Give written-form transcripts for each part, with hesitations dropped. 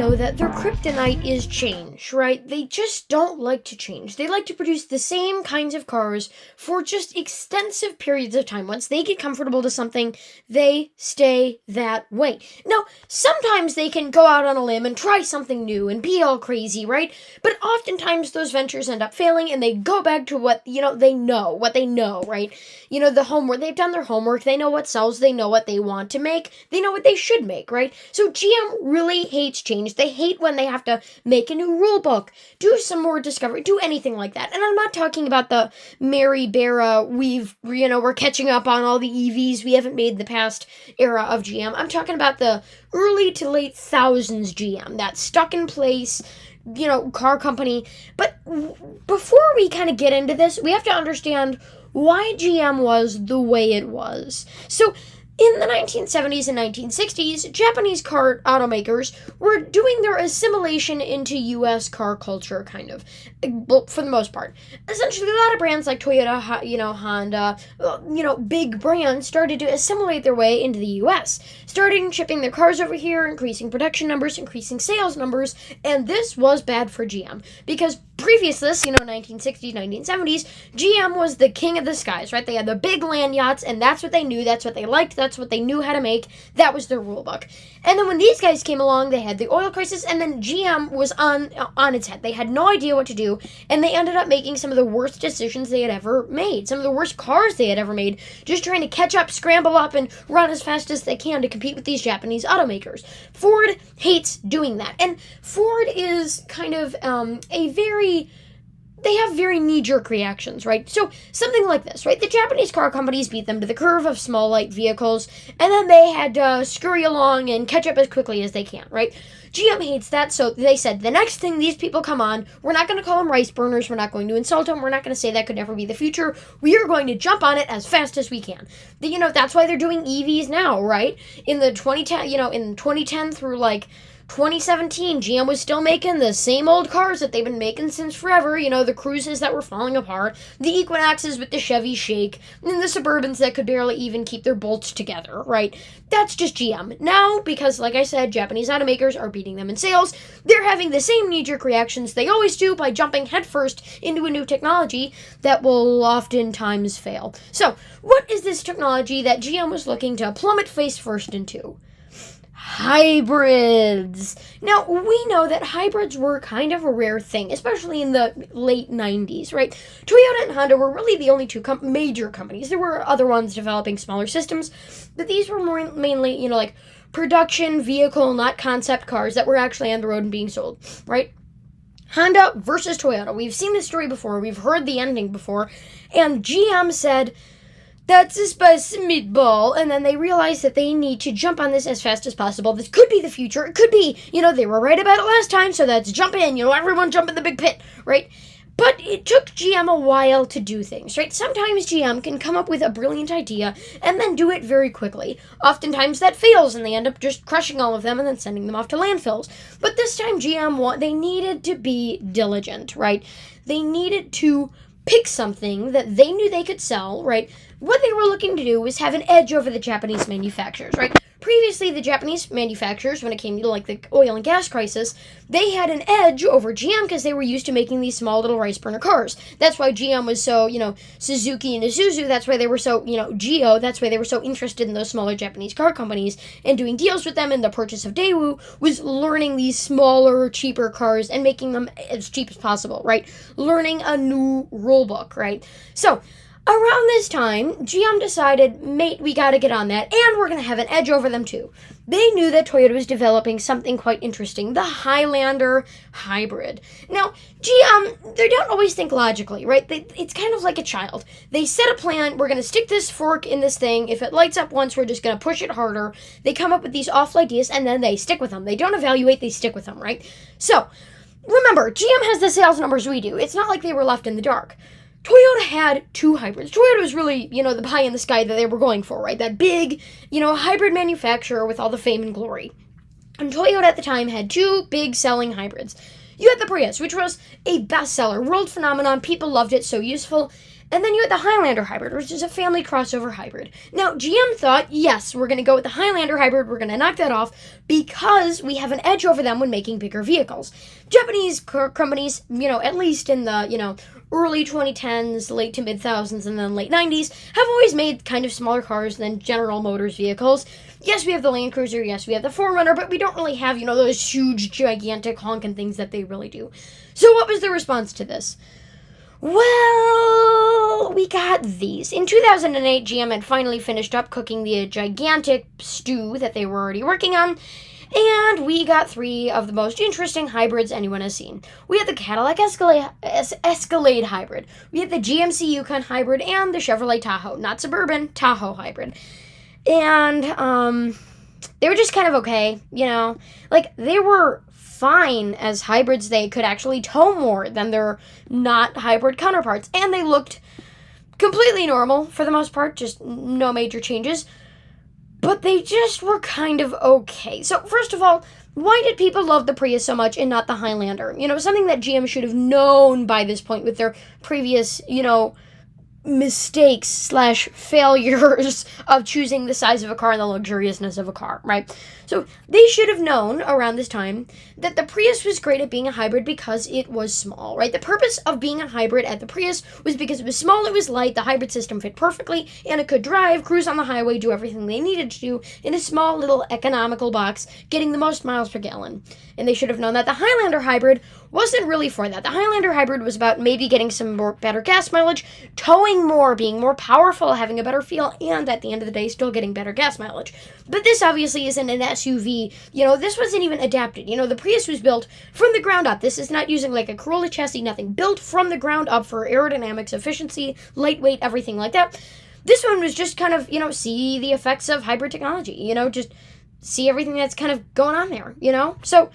know that their kryptonite is change, right? They just don't like to change. They like to produce the same kinds of cars for just extensive periods of time. Once they get comfortable to something, they stay that way. Now, sometimes they can go out on a limb and try something new and be all crazy, right? But oftentimes those ventures end up failing and they go back to what they know, right? The homework. They've done their homework. They know what sells. They know what they want to make. They know what they should make, right? So GM really hates change. They hate when they have to make a new rule book, do some more discovery, do anything like that. And I'm not talking about the Mary Barra, we're catching up on all the EVs we haven't made in the past era of GM. I'm talking about the early to late thousands GM, that stuck in place, car company. But before we kind of get into this, we have to understand why GM was the way it was. So, in the 1970s and 1960s, Japanese car automakers were doing their assimilation into U.S. car culture, kind of, for the most part. Essentially, a lot of brands like Toyota, Honda, big brands started to assimilate their way into the U.S., starting shipping their cars over here, increasing production numbers, increasing sales numbers, and this was bad for GM, because previous to this, 1960s, 1970s, GM was the king of the skies, right? They had the big land yachts, and that's what they knew, that's what they liked, that's what they knew how to make, that was their rule book. And then when these guys came along, they had the oil crisis, and then GM was on its head. They had no idea what to do, and they ended up making some of the worst decisions they had ever made, some of the worst cars they had ever made, just trying to catch up, scramble up, and run as fast as they can to compete with these Japanese automakers. Ford hates doing that, and Ford is kind of they have very knee-jerk reactions, right? So, something like this, right? The Japanese car companies beat them to the curve of small, light vehicles, and then they had to scurry along and catch up as quickly as they can, right? GM hates that, so they said, the next thing these people come on, we're not going to call them rice burners, we're not going to insult them, we're not going to say that could never be the future, we are going to jump on it as fast as we can. That's why they're doing EVs now, right? In the 2010 through, 2017, GM was still making the same old cars that they've been making since forever. The Cruises that were falling apart, the Equinoxes with the Chevy shake, and the Suburbans that could barely even keep their bolts together, right? That's just GM. Now, because, like I said, Japanese automakers are beating them in sales, they're having the same knee-jerk reactions they always do by jumping headfirst into a new technology that will oftentimes fail. So, what is this technology that GM was looking to plummet face first into? Hybrids. Now, we know that hybrids were kind of a rare thing, especially in the late 90s, right? Toyota and Honda were really the only two major companies. There were other ones developing smaller systems, but these were mainly, production vehicle, not concept cars that were actually on the road and being sold, right? Honda versus Toyota. We've seen this story before. We've heard the ending before. And GM said, that's a spicy meatball, and then they realize that they need to jump on this as fast as possible. This could be the future. It could be, they were right about it last time, so let's jump in. Everyone jump in the big pit, right? But it took GM a while to do things, right? Sometimes GM can come up with a brilliant idea and then do it very quickly. Oftentimes that fails, and they end up just crushing all of them and then sending them off to landfills. But this time they needed to be diligent, right? They needed to pick something that they knew they could sell, right? What they were looking to do was have an edge over the Japanese manufacturers, right? Previously, the Japanese manufacturers, when it came to the oil and gas crisis, they had an edge over GM because they were used to making these small little rice burner cars. That's why GM was so, Suzuki and Isuzu, that's why they were so, Geo, that's why they were so interested in those smaller Japanese car companies and doing deals with them, and the purchase of Daewoo was learning these smaller, cheaper cars and making them as cheap as possible, right? Learning a new rule book, right? So, around this time, GM decided, mate, we gotta get on that, and we're gonna have an edge over them too. They knew that Toyota was developing something quite interesting, the Highlander hybrid. Now, GM, they don't always think logically, right? It's kind of like a child. They set a plan, we're gonna stick this fork in this thing, if it lights up once, we're just gonna push it harder. They come up with these awful ideas, and then they stick with them. They don't evaluate, they stick with them, right? So, remember, GM has the sales numbers we do. It's not like they were left in the dark. Toyota had two hybrids. Toyota was really, the pie in the sky that they were going for, right? That big, hybrid manufacturer with all the fame and glory. And Toyota at the time had two big selling hybrids. You had the Prius, which was a bestseller, world phenomenon, people loved it, so useful. And then you had the Highlander hybrid, which is a family crossover hybrid. Now, GM thought, yes, we're going to go with the Highlander hybrid, we're going to knock that off, because we have an edge over them when making bigger vehicles. Japanese companies, at least in the, early 2010s, late to mid-thousands, and then late 90s, have always made kind of smaller cars than General Motors vehicles. Yes, we have the Land Cruiser, yes, we have the 4Runner, but we don't really have, those huge, gigantic, honking things that they really do. So what was the response to this? Well, we got these. In 2008, GM had finally finished up cooking the gigantic stew that they were already working on, and we got 3 of the most interesting hybrids anyone has seen. We had the Cadillac Escalade hybrid, we had the GMC Yukon hybrid, and the Chevrolet Tahoe, not Suburban, Tahoe hybrid. And, they were just kind of okay, they were fine as hybrids. They could actually tow more than their not hybrid counterparts, and they looked completely normal for the most part, just no major changes, but they just were kind of okay. So first of all, why did people love the Prius so much and not the Highlander? Something that GM should have known by this point with their previous, mistakes / failures of choosing the size of a car and the luxuriousness of a car, right? So they should have known around this time that the Prius was great at being a hybrid because it was small, right? The purpose of being a hybrid at the Prius was because it was small, it was light, the hybrid system fit perfectly, and it could drive, cruise on the highway, do everything they needed to do in a small little economical box, getting the most miles per gallon. And they should have known that the Highlander hybrid wasn't really for that. The Highlander hybrid was about maybe getting some better gas mileage, towing more, being more powerful, having a better feel, and at the end of the day, still getting better gas mileage. But this obviously isn't an SUV. This wasn't even adapted. The Prius was built from the ground up. This is not using like a Corolla chassis, nothing. Built from the ground up for aerodynamics, efficiency, lightweight, everything like that. This one was just kind of, see the effects of hybrid technology, just see everything that's kind of going on there, So,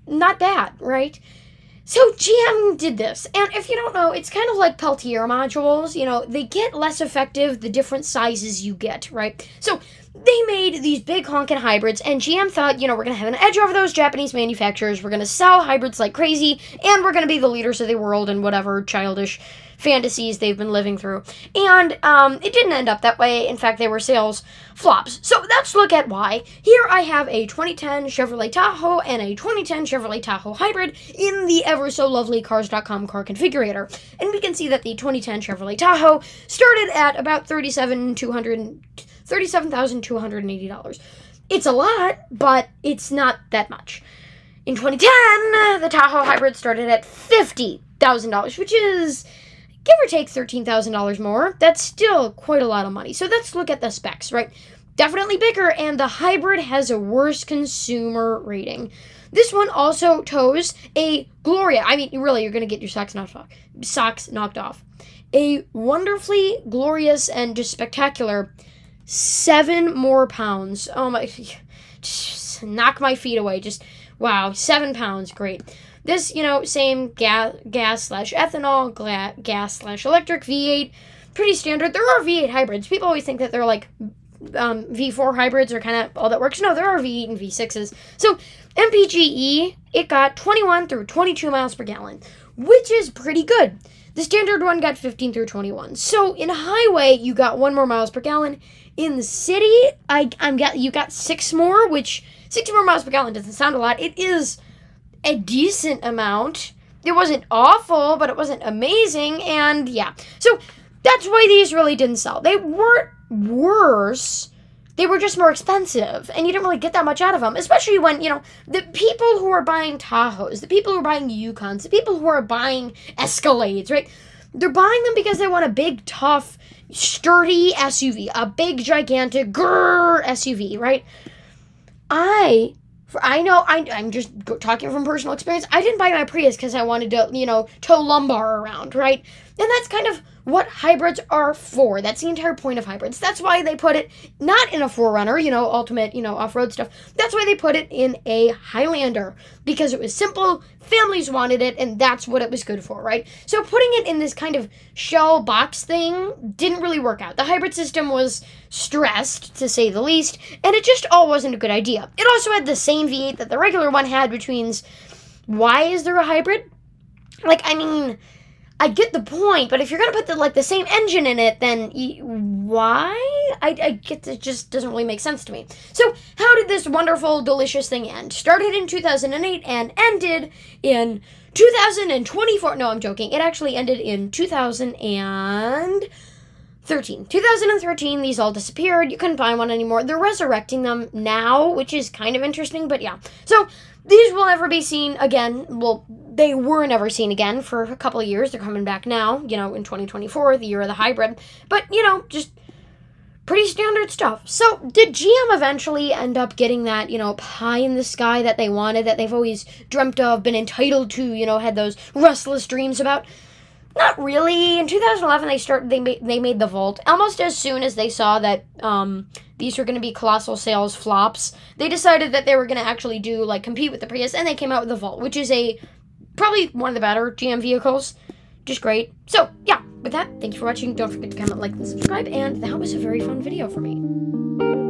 not bad, right? So GM did this, and if you don't know, it's kind of like Peltier modules, they get less effective the different sizes you get, right? So they made these big honkin' hybrids, and GM thought, we're going to have an edge over those Japanese manufacturers, we're going to sell hybrids like crazy, and we're going to be the leaders of the world in whatever childish fantasies they've been living through. And it didn't end up that way. In fact, they were sales flops. So let's look at why. Here I have a 2010 Chevrolet Tahoe and a 2010 Chevrolet Tahoe hybrid in the ever so lovely Cars.com car configurator. And we can see that the 2010 Chevrolet Tahoe started at about $37,280. It's a lot, but it's not that much. In 2010, the Tahoe hybrid started at $50,000, which is, give or take, $13,000 more. That's still quite a lot of money. So let's look at the specs, right? Definitely bigger, and the hybrid has a worse consumer rating. This one also tows a Gloria. I mean, really, you're going to get your socks knocked off. A wonderfully glorious and just spectacular 7 more pounds. Oh my, just knock my feet away. Just, wow, 7 pounds, great. This, same gas/ethanol, gas/electric V8, pretty standard. There are V8 hybrids. People always think that they're like V4 hybrids are kind of all that works. No, there are V8 and V6s. So MPGe, it got 21 through 22 miles per gallon, which is pretty good. The standard one got 15 through 21. So in highway, you got 1 more miles per gallon. In the city, you got 6 more, which 60 more miles per gallon doesn't sound a lot. It is a decent amount. It wasn't awful, but it wasn't amazing, and yeah. So that's why these really didn't sell. They weren't worse. They were just more expensive, and you didn't really get that much out of them, especially when, the people who are buying Tahoes, the people who are buying Yukons, the people who are buying Escalades, right? They're buying them because they want a big, tough, sturdy SUV, a big, gigantic, grrr SUV, right? I know, I'm just talking from personal experience. I didn't buy my Prius because I wanted to, tow lumbar around, right? And that's kind of what hybrids are for. That's the entire point of hybrids. That's why they put it not in a 4Runner, ultimate, off-road stuff. That's why they put it in a Highlander, because it was simple, families wanted it, and that's what it was good for, right? So putting it in this kind of shell box thing didn't really work out. The hybrid system was stressed, to say the least, and it just all wasn't a good idea. It also had the same V8 that the regular one had, which means Why is there a hybrid? Like, I mean, I get the point, but if you're gonna put the same engine in it, then why? I get it just doesn't really make sense to me. So, how did this wonderful, delicious thing end? Started in 2008 and ended in 2024. No, I'm joking. It actually ended in 2013. 2013, these all disappeared. You couldn't find one anymore. They're resurrecting them now, which is kind of interesting, but yeah. So, these will never be seen again. Well, they were never seen again for a couple of years. They're coming back now, in 2024, the year of the hybrid. But, just pretty standard stuff. So, did GM eventually end up getting that, pie in the sky that they wanted, that they've always dreamt of, been entitled to, had those restless dreams about? Not really. In 2011, they made the Volt. Almost as soon as they saw that these were going to be colossal sales flops, they decided that they were going to actually compete with the Prius, and they came out with the Volt, which is probably one of the better GM vehicles. Just great. So, yeah, with that, thank you for watching. Don't forget to comment, like, and subscribe, and that was a very fun video for me.